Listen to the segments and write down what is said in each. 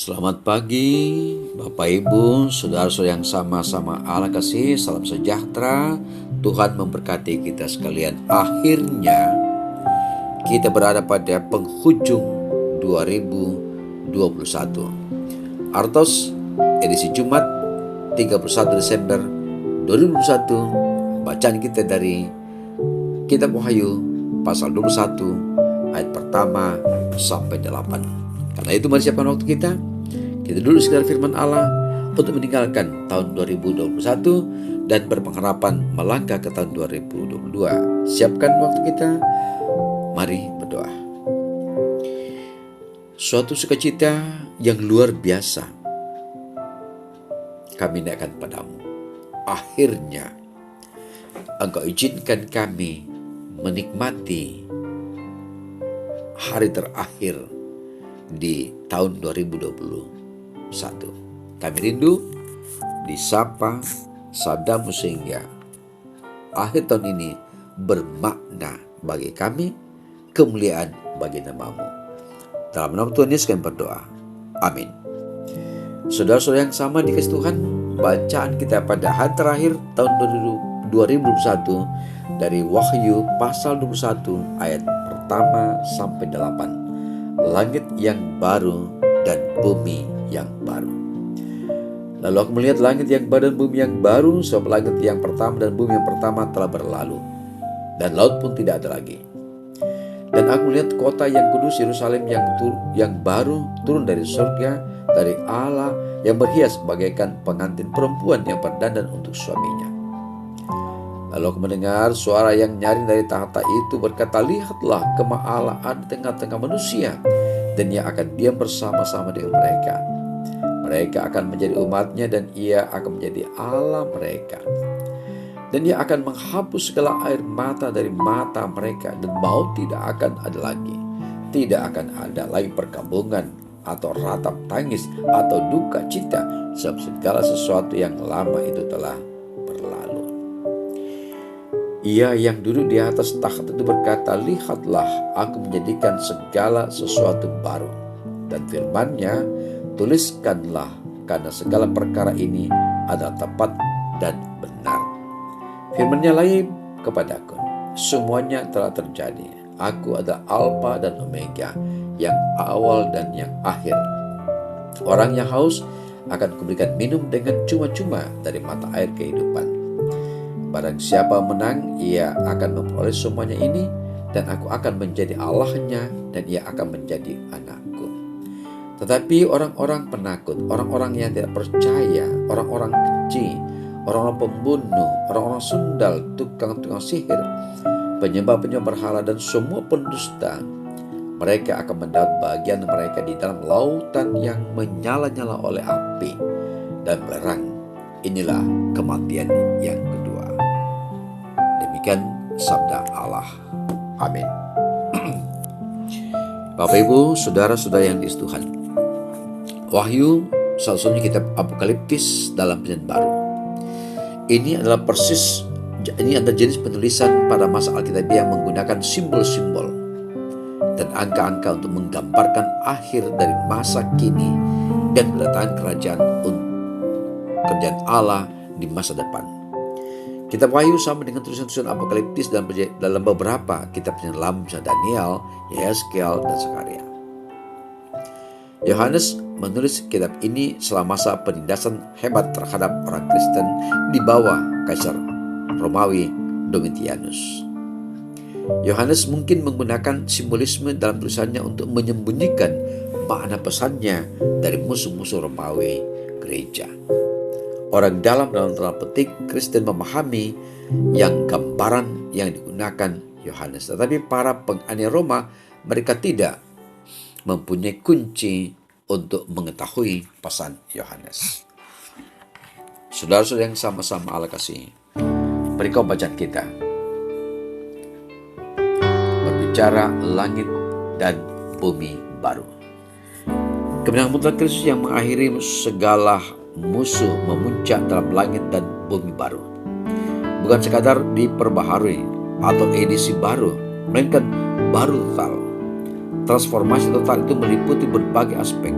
Selamat pagi, Bapak Ibu, saudara-saudara yang sama-sama Allah kasih, salam sejahtera. Tuhan memberkati kita sekalian. Akhirnya kita berada pada penghujung 2021. Artos edisi Jumat 31 Desember 2021. Bacaan kita dari Kitab Wahyu pasal 21 ayat pertama sampai 8. Karena itu mari siapkan waktu kita duduk sekedar firman Allah untuk meninggalkan tahun 2021 dan berpengharapan melangkah ke tahun 2022. Siapkan waktu kita, mari berdoa. Suatu sukacita yang luar biasa kami naikkan padamu. Akhirnya Engkau izinkan kami menikmati hari terakhir di tahun 2021. Kami rindu disapa sabdamu sehingga akhir tahun ini bermakna bagi kami, kemuliaan bagi namamu. Dalam nama Tuhan Yesus kami berdoa. Amin. Saudara-saudara yang sama dikasih Tuhan, bacaan kita pada hari terakhir tahun 2021 dari Wahyu pasal 21 ayat pertama sampai 8. Langit yang baru dan bumi yang baru. Lalu aku melihat langit yang baru dan bumi yang baru, sebab langit yang pertama dan bumi yang pertama telah berlalu, dan laut pun tidak ada lagi. Dan aku melihat kota yang kudus Yerusalem yang baru turun dari surga, dari Allah, yang berhias bagaikan pengantin perempuan yang berdandan untuk suaminya. Lalu aku mendengar suara yang nyaring dari tahta itu berkata, lihatlah, kemah Allah ada di tengah-tengah manusia, dan ia akan diam bersama-sama dengan mereka. Mereka akan menjadi umatnya, dan ia akan menjadi Allah mereka. Dan ia akan menghapus segala air mata dari mata mereka, dan maut tidak akan ada lagi. Tidak akan ada lagi perkabungan, atau ratap tangis, atau duka cita, sebab segala sesuatu yang lama itu telah berlalu. Ia yang duduk di atas takhta itu berkata, lihatlah, aku menjadikan segala sesuatu baru. Dan firman-Nya, tuliskanlah, karena segala perkara ini adalah tepat dan benar. Firman-Nya lagi kepadaku, semuanya telah terjadi. Aku adalah Alfa dan Omega, yang awal dan yang akhir. Orang yang haus akan kuberikan minum dengan cuma-cuma dari mata air kehidupan. Barang siapa menang, ia akan memperoleh semuanya ini, dan aku akan menjadi Allahnya, dan ia akan menjadi anakku. Tetapi orang-orang penakut, orang-orang yang tidak percaya, orang-orang keji, orang-orang pembunuh, orang-orang sundal, tukang-tukang sihir, penyembah-penyembah berhala, dan semua pendusta, mereka akan mendapat bagian mereka di dalam lautan yang menyala-nyala oleh api dan belerang. Inilah kematian yang kedua. Demikian sabda Allah. Amin. Bapak Ibu, saudara-saudara yang dikasihi Tuhan, Wahyu salah-satunya kitab apokaliptis dalam perjanjian baru. Ini adalah jenis penulisan pada masa Alkitabiah yang menggunakan simbol-simbol dan angka-angka untuk menggambarkan akhir dari masa kini dan kedatangan kerajaan Allah di masa depan. Kitab Wahyu sama dengan tulisan-tulisan apokaliptis dalam beberapa kitab yang lama, misalnya Daniel, Yehezkiel, dan Zakaria. Yohanes menulis kitab ini selama masa penindasan hebat terhadap orang Kristen di bawah Kaisar Romawi Domitianus. Yohanes mungkin menggunakan simbolisme dalam tulisannya untuk menyembunyikan makna pesannya dari musuh-musuh Romawi gereja. Orang dalam tanda petik Kristen memahami yang gambaran yang digunakan Yohanes. Tetapi para penganiaya Roma, mereka tidak mempunyai kunci untuk mengetahui pesan Yohanes. Saudara-saudara yang sama-sama Allah kasih, berikut bacaan kita berbicara langit dan bumi baru. Kemenangan mutlak Kristus yang mengakhiri segala musuh memuncak dalam langit dan bumi baru. Bukan sekadar diperbaharui atau edisi baru, melainkan baru total. Transformasi total itu meliputi berbagai aspek,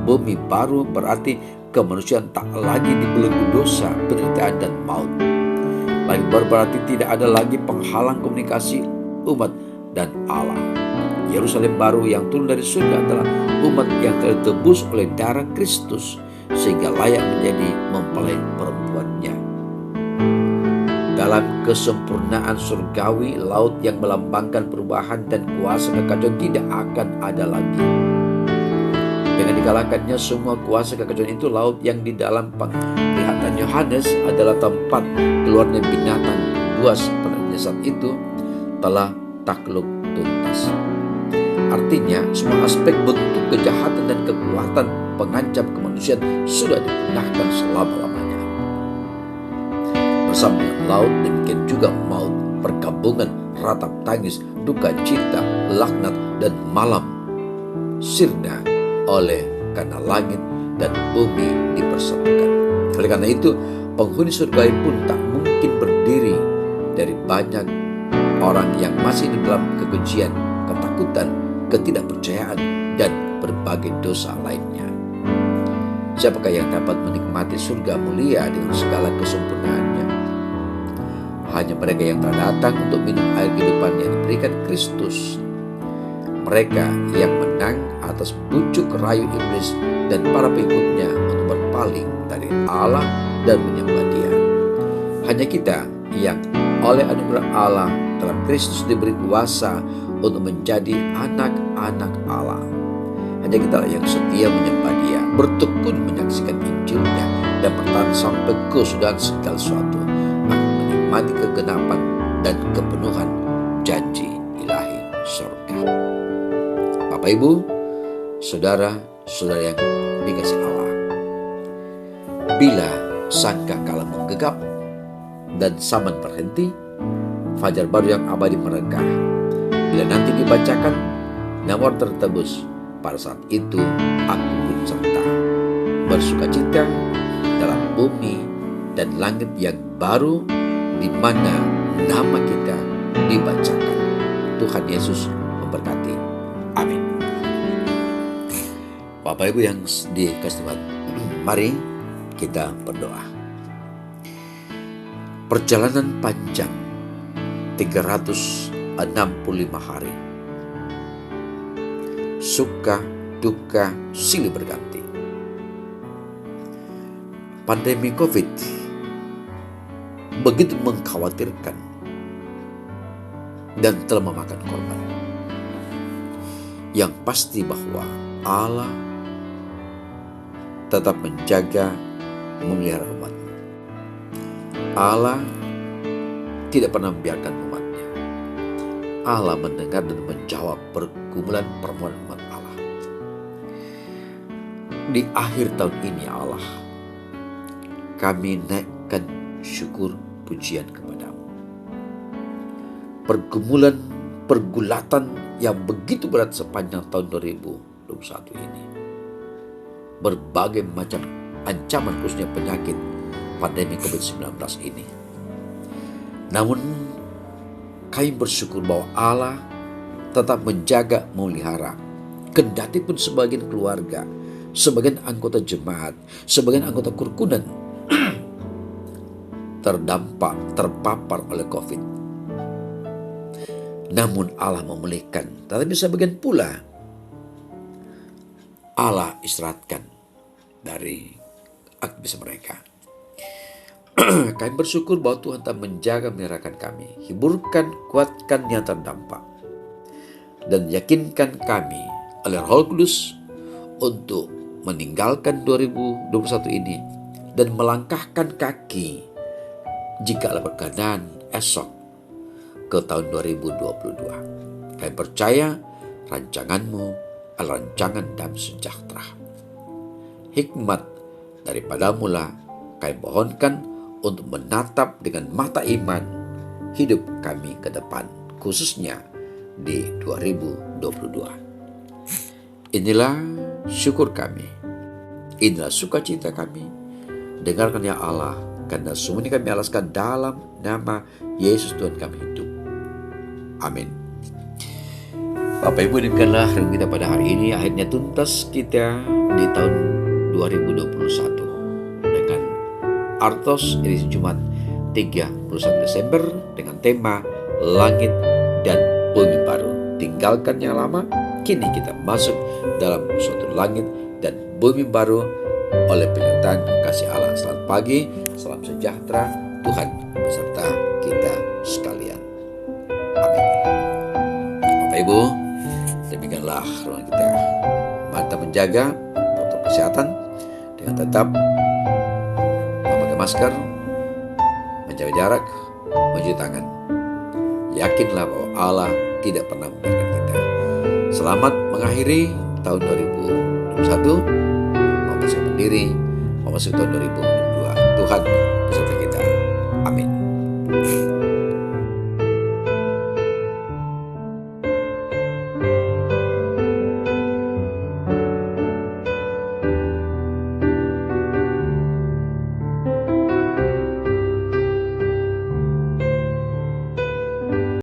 bumi baru berarti kemanusiaan tak lagi dibelenggu dosa, penderitaan, dan maut. Langit baru berarti tidak ada lagi penghalang komunikasi umat dan Allah. Yerusalem baru yang turun dari surga adalah umat yang telah ditebus oleh darah Kristus sehingga layak menjadi mempelai perempuannya. Dalam kesempurnaan surgawi, laut yang melambangkan perubahan dan kuasa kekacauan tidak akan ada lagi. Dengan dikalahkannya semua kuasa kekacauan itu, laut yang di dalam penglihatan Yohanes adalah tempat keluarnya binatang buas pada saat itu telah takluk tuntas. Artinya, semua aspek bentuk kejahatan dan kekuatan pengancam kemanusiaan sudah dipunahkan selama-lamanya. Bersama dengan laut, demikian juga maut, perkabungan, ratap tangis, duka cita, laknat, dan malam sirna oleh karena langit dan bumi dipersatukan. Oleh karena itu, penghuni surga pun tak mungkin berdiri dari banyak orang yang masih di dalam kekejian, ketakutan, ketidakpercayaan, dan berbagai dosa lainnya. Siapakah yang dapat menikmati surga mulia dengan segala kesempurnaannya? Hanya mereka yang telah datang untuk minum air kehidupan yang diberikan Kristus. Mereka yang menang atas bujuk rayu iblis dan para pengikutnya untuk berpaling dari Allah dan menyembah Dia. Hanya kita yang oleh anugerah Allah dalam Kristus diberi kuasa untuk menjadi anak-anak Allah. Hanya kita yang setia menyembah Dia, bertekun menyaksikan Injilnya, dan bertahan sampai kesudahan segala sesuatu, akan menikmati kegenapan dan kepenuhan janji ilahi surga. Bapak, Ibu, saudara-saudara yang dikasihi Allah, bila sangka kala menggegap dan zaman berhenti, fajar baru yang abadi meregah. Bila nanti dibacakan nama tertebus, pada saat itu aku pun serta bersukacita dalam bumi dan langit yang baru di mana nama kita dibacakan. Tuhan Yesus memberkati. Amin. Bapak Ibu yang dikasihi Tuhan, mari kita berdoa. Perjalanan panjang 365 hari, suka, duka, silih berganti. Pandemi COVID begitu mengkhawatirkan dan telah memakan korban. Yang pasti bahwa Allah tetap menjaga, memelihara umat-Nya. Allah tidak pernah membiarkan umat-Nya. Allah mendengar dan menjawab pergumulan permohonan umat Allah. Di akhir tahun ini Allah, kami naikkan syukur pujian kepadamu. Pergumulan, pergulatan yang begitu berat sepanjang tahun 2021 ini. Berbagai macam ancaman khususnya penyakit pandemi COVID-19 ini. Namun kami bersyukur bahwa Allah tetap menjaga, memelihara. Kendati pun sebagian keluarga, sebagian anggota jemaat, sebagian anggota kerukunan terpapar oleh COVID. Namun Allah memulihkan. Tetapi sebagian pula Allah istirahatkan dari aktivitas mereka. Kami bersyukur bahwa Tuhan telah menjaga, memeliharakan kami, hiburkan, kuatkan yang terdampak, dan yakinkan kami oleh Roh Kudus untuk meninggalkan 2021 ini dan melangkahkan kaki jika ada berkenan esok ke tahun 2022. Kami percaya rancangan-Mu adalah rancangan damai sejahtera. Hikmat daripada-Mu lah kami mohonkan untuk menatap dengan mata iman hidup kami ke depan, khususnya di 2022. Inilah syukur kami, inilah sukacita kami. Dengarkan ya Allah, karena semua ini kami alaskan dalam nama Yesus Tuhan kami hidup. Amin. Bapak Ibu, demikianlah renungan kita pada hari ini. Akhirnya tuntas kita di tahun 2021 dengan Artos edisi Jumat 31 Desember dengan tema Langit dan Bumi Baru. Tinggalkan yang lama, kini kita masuk dalam suatu langit dan bumi baru oleh penyertaan kasih Allah. Selamat pagi, salam sejahtera, Tuhan beserta kita sekalian. Amin. Bapak Ibu, demikianlah ruang kita. Mantap menjaga protokol kesehatan dengan tetap memakai masker, menjaga jarak, mencuci tangan. Yakinlah bahwa Allah tidak pernah membiarkan kita. Selamat mengakhiri tahun 2021, mempersiapkan diri memasuki tahun 2022. Tuhan beserta kita. Amin.